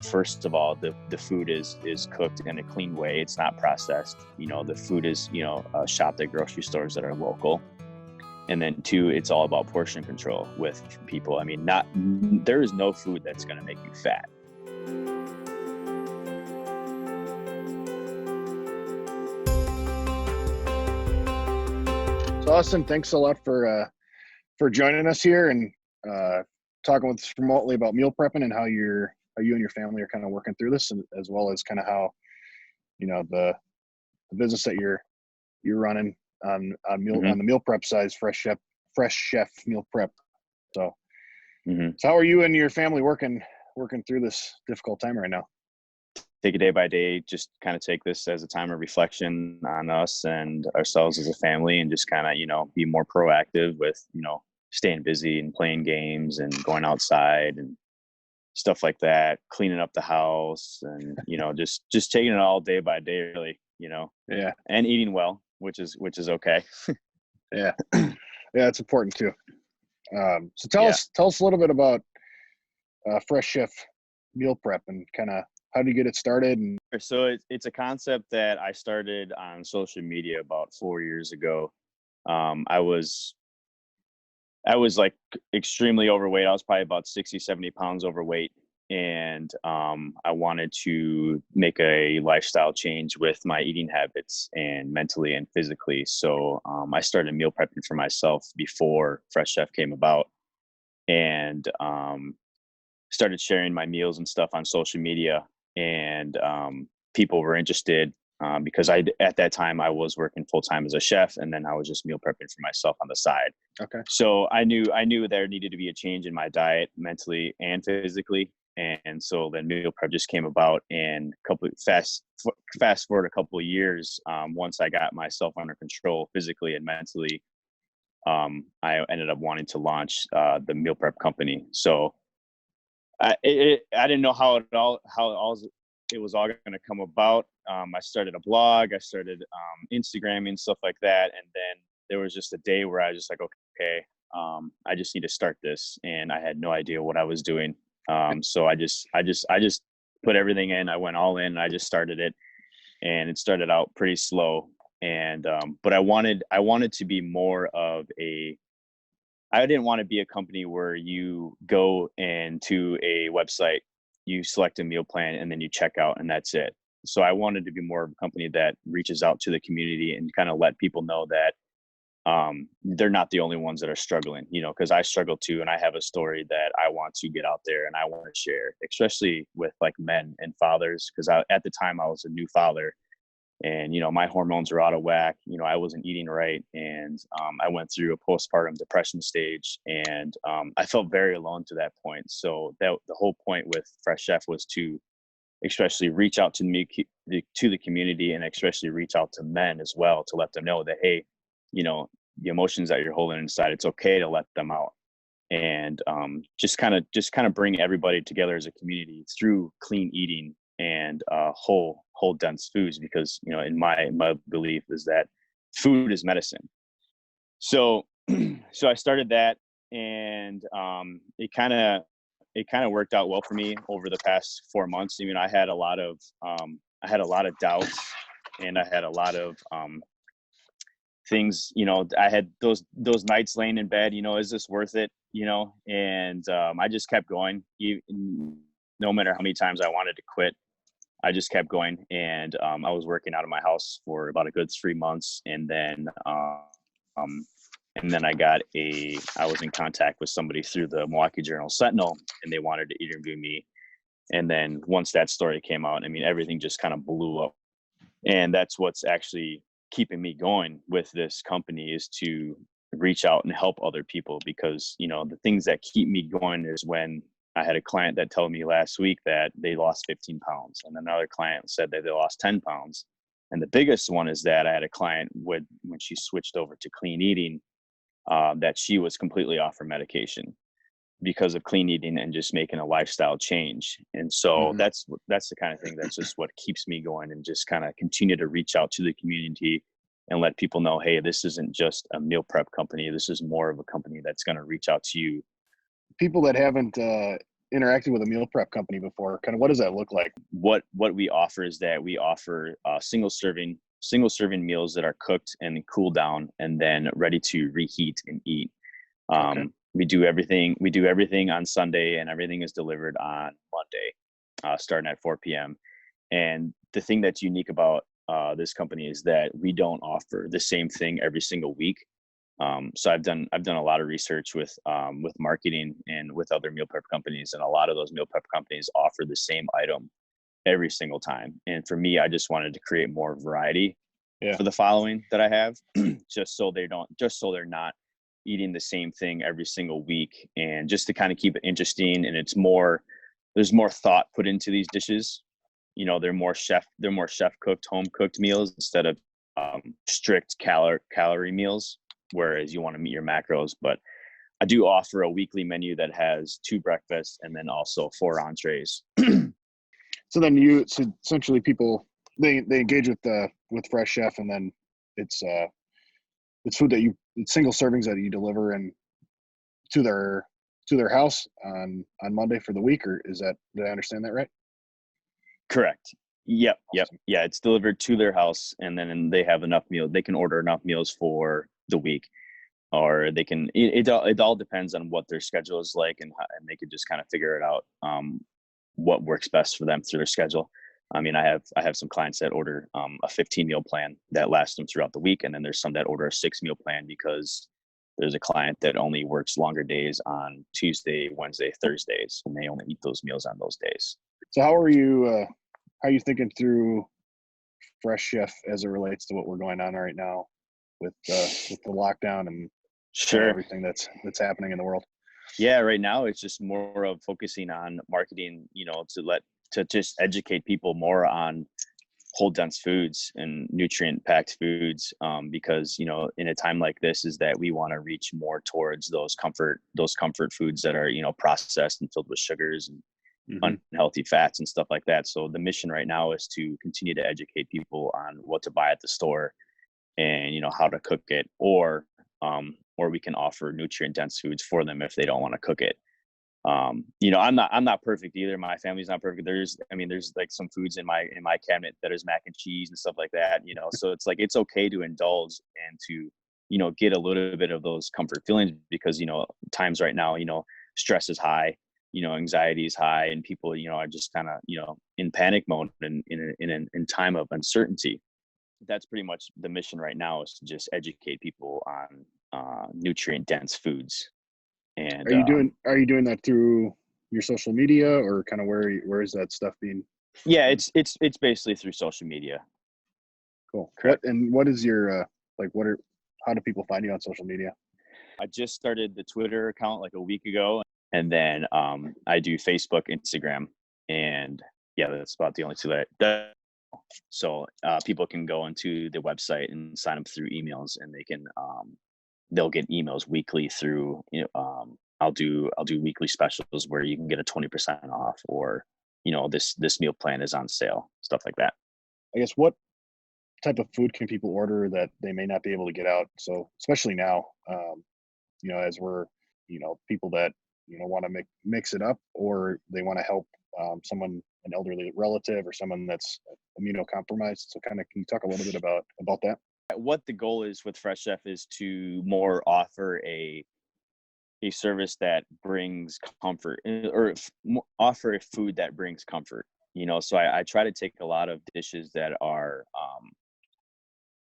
first of all, the food is cooked in a clean way. It's not processed. The food is, shopped at grocery stores that are local. And then two, it's all about portion control with people. I mean, there is no food that's going to make you fat. So Austin, thanks a lot for joining us here and talking with us remotely about meal prepping and how you and your family are kind of working through this, and as well as kind of how, the business that you're running on the meal prep side, Fresh Chef Meal Prep. So, so how are you and your family working through this difficult time right now? Take it day by day, just kind of take this as a time of reflection on us and ourselves as a family, and just kind of, be more proactive with, staying busy and playing games and going outside and stuff like that, cleaning up the house and, just taking it all day by day, really, Yeah. And eating well, which is okay. Yeah. Yeah. It's important too. So tell us a little bit about Fresh Chef Meal Prep and kind of how do you get it started? And so it's a concept that I started on social media about 4 years ago. I was like extremely overweight. I was probably about 60, 70 pounds overweight. And I wanted to make a lifestyle change with my eating habits and mentally and physically. So I started meal prepping for myself before Fresh Chef came about, and started sharing my meals and stuff on social media. And people were interested because at that time I was working full time as a chef, and then I was just meal prepping for myself on the side. Okay. So I knew there needed to be a change in my diet, mentally and physically. And so then meal prep just came about, and fast forward a couple of years, once I got myself under control physically and mentally, I ended up wanting to launch the meal prep company. So I didn't know how it was all going to come about. I started a blog, I started Instagramming, stuff like that, and then there was just a day where I was just like, okay, I just need to start this, and I had no idea what I was doing. So I just put everything in. I went all in, and I just started it, and it started out pretty slow. And but I wanted to be more of I didn't want to be a company where you go into a website, you select a meal plan, and then you check out, and that's it. So I wanted to be more of a company that reaches out to the community and kind of let people know that they're not the only ones that are struggling, because I struggle too. And I have a story that I want to get out there and I want to share, especially with like men and fathers, because at the time I was a new father, and my hormones were out of whack. I wasn't eating right, and I went through a postpartum depression stage, and I felt very alone to that point. So the whole point with Fresh Chef was to especially reach out to the community, and especially reach out to men as well, to let them know that, hey, the emotions that you're holding inside, it's okay to let them out, and just kind of bring everybody together as a community through clean eating and whole dense foods, because in my belief is that food is medicine. So I started that, and it kind of worked out well for me over the past 4 months. I mean, I had a lot of doubts, and I had a lot of things. I had those nights laying in bed, is this worth it? And I just kept going, no matter how many times I wanted to quit. I just kept going, and I was working out of my house for about a good 3 months, and then I was in contact with somebody through the Milwaukee Journal Sentinel, and they wanted to interview me. And then once that story came out, I mean, everything just kind of blew up, and that's what's actually keeping me going with this company, is to reach out and help other people, because the things that keep me going is when I had a client that told me last week that they lost 15 pounds, and another client said that they lost 10 pounds. And the biggest one is that I had a client when she switched over to clean eating, that she was completely off her medication because of clean eating and just making a lifestyle change. And so that's the kind of thing that's just what keeps me going, and just kind of continue to reach out to the community and let people know, hey, this isn't just a meal prep company. This is more of a company that's going to reach out to you. People that haven't interacted with a meal prep company before. Kind of what does that look like? What we offer is that we offer single serving meals that are cooked and cooled down and then ready to reheat and eat. Okay. We do everything on Sunday, and everything is delivered on Monday, starting at 4 p.m. And the thing that's unique about this company is that we don't offer the same thing every single week. So I've done a lot of research with marketing and with other meal prep companies, and a lot of those meal prep companies offer the same item every single time. And for me, I just wanted to create more variety for the following that I have, just so they're not eating the same thing every single week, and just to kind of keep it interesting. And there's more thought put into these dishes. They're more chef cooked, home cooked meals instead of strict calorie meals, whereas you want to meet your macros. But I do offer a weekly menu that has 2 breakfasts and then also 4 entrees. So essentially people they engage with Fresh Chef, and then it's food it's single servings that you deliver and to their house on Monday for the week, or did I understand that right? Correct. Yep. Awesome. Yeah, it's delivered to their house, and then they have enough meals. They can order enough meals for the week, or they can. It all depends on what their schedule is like, and they can just kind of figure it out. What works best for them through their schedule. I mean, I have some clients that order a 15 meal plan that lasts them throughout the week, and then there's some that order a 6 meal plan because there's a client that only works longer days on Tuesday, Wednesday, Thursdays, and they only eat those meals on those days. So how are you thinking through Fresh Chef as it relates to what we're going on right now with the lockdown and everything that's happening in the world? Yeah, right now it's just more of focusing on marketing, to just educate people more on whole dense foods and nutrient packed foods, because in a time like this is that we want to reach more towards those comfort foods that are processed and filled with sugars and unhealthy fats and stuff like that. So the mission right now is to continue to educate people on what to buy at the store and how to cook it, or we can offer nutrient dense foods for them if they don't want to cook it. I'm not perfect either. My family's not perfect. There's like some foods in my cabinet that is mac and cheese and stuff like that, so it's like, it's okay to indulge and to, get a little bit of those comfort feelings, because, times right now, stress is high, anxiety is high, and people, are just kind of, in panic mode and in time of uncertainty. That's pretty much the mission right now, is to just educate people on nutrient dense foods. And are you doing that through your social media, or kind of where is that stuff being? Yeah, it's basically through social media. Cool. What is your how do people find you on social media? I just started the Twitter account like a week ago, and then I do Facebook, Instagram, and yeah, that's about the only 2 that. So people can go into the website and sign up through emails, and they'll get emails weekly through, I'll do weekly specials where you can get a 20% off, or, this meal plan is on sale, stuff like that. I guess what type of food can people order that they may not be able to get out? So especially now, as we're, people that, want to mix it up, or they want to help someone, an elderly relative or someone that's immunocompromised. So can you talk a little bit about that? What the goal is with Fresh Chef is to more offer a service that brings comfort, or offer a food that brings comfort. So I try to take a lot of dishes that are,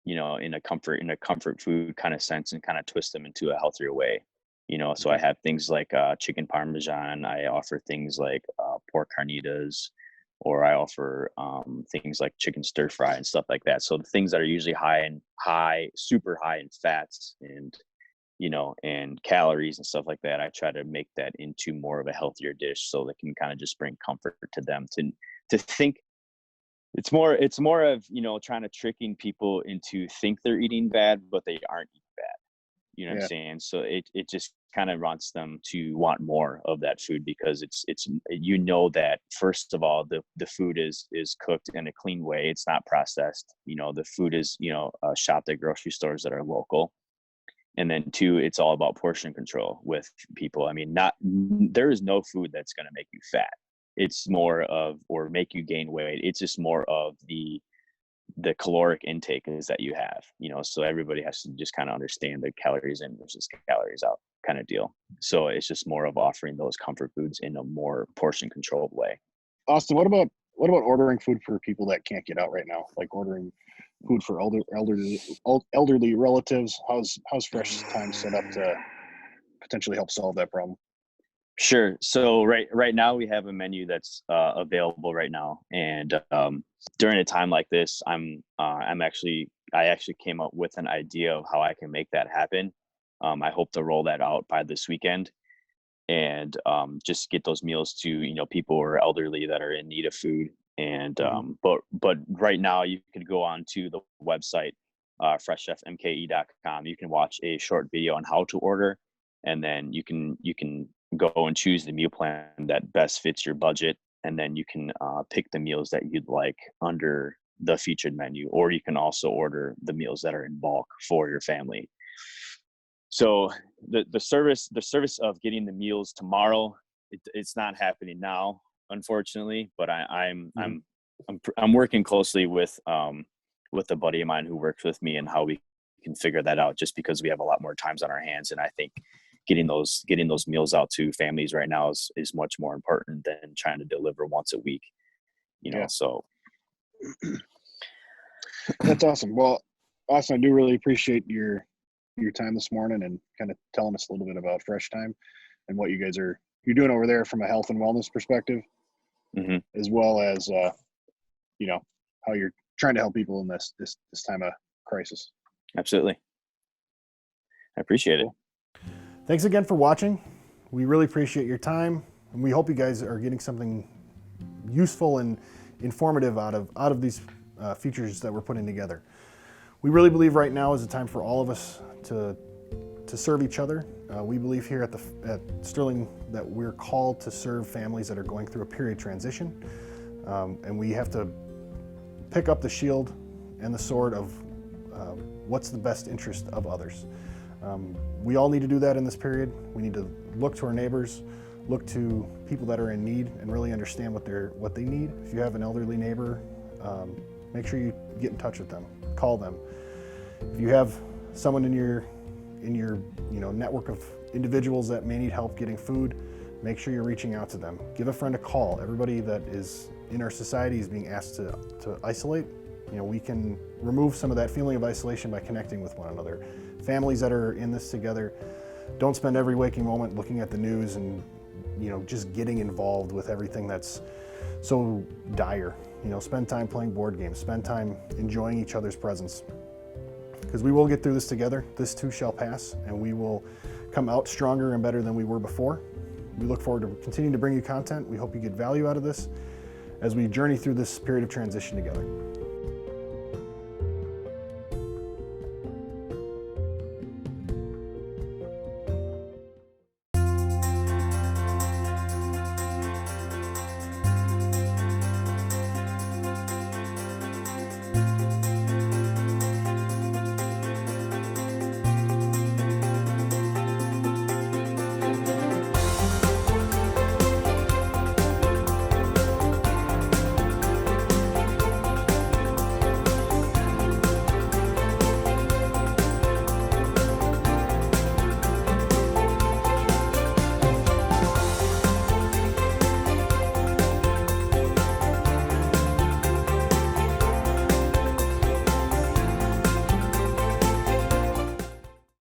in a comfort food kind of sense, and kind of twist them into a healthier way. So I have things like chicken parmesan. I offer things like pork carnitas, or I offer things like chicken stir fry and stuff like that. So the things that are usually super high in fats and, and calories and stuff like that, I try to make that into more of a healthier dish, so that can kind of just bring comfort to them to think. It's more of, trying to tricking people into think they're eating bad, but they aren't eating bad. You know what I'm saying? So it just kind of wants them to want more of that food, because it's that first of all, the food is cooked in a clean way. It's not processed. The food is, shopped at grocery stores that are local. And then 2, it's all about portion control with people. I mean, there is no food that's going to make you fat. It's more of, or make you gain weight. It's just more of the caloric intake is that you have, so everybody has to just kind of understand the calories in versus calories out kind of deal. So it's just more of offering those comfort foods in a more portion controlled way. Austin, what about ordering food for people that can't get out right now? Like ordering food for elderly relatives. How's Fresh Time set up to potentially help solve that problem? Sure. So right now we have a menu that's available right now, and during a time like this, I actually came up with an idea of how I can make that happen. I hope to roll that out by this weekend, and just get those meals to people who are elderly that are in need of food. And but right now you could go on to the website freshchefmke.com. You can watch a short video on how to order, and then you can go and choose the meal plan that best fits your budget, and then you can pick the meals that you'd like under the featured menu, or you can also order the meals that are in bulk for your family. So the service of getting the meals tomorrow, it's not happening now, unfortunately, but I'm working closely with a buddy of mine who works with me, and how we can figure that out, just because we have a lot more times on our hands. And I think getting those meals out to families right now is much more important than trying to deliver once a week, so. That's awesome. Well, Austin, I do really appreciate your time this morning and kind of telling us a little bit about Fresh Time and what you're doing over there from a health and wellness perspective, as well as, how you're trying to help people in this time of crisis. Absolutely. I appreciate it. Thanks again for watching. We really appreciate your time, and we hope you guys are getting something useful and informative out of these features that we're putting together. We really believe right now is a time for all of us to serve each other. We believe here at Sterling that we're called to serve families that are going through a period of transition, and we have to pick up the shield and the sword of what's the best interest of others. We all need to do that in this period. We need to look to our neighbors, look to people that are in need, and really understand what they need. If you have an elderly neighbor, make sure you get in touch with them, call them. If you have someone in your network of individuals that may need help getting food, make sure you're reaching out to them. Give a friend a call. Everybody that is in our society is being asked to isolate. We can remove some of that feeling of isolation by connecting with one another. Families that are in this together, don't spend every waking moment looking at the news and just getting involved with everything that's so dire. Spend time playing board games, spend time enjoying each other's presence, because we will get through this together. This too shall pass, and we will come out stronger and better than we were before. We look forward to continuing to bring you content. We hope you get value out of this as we journey through this period of transition together.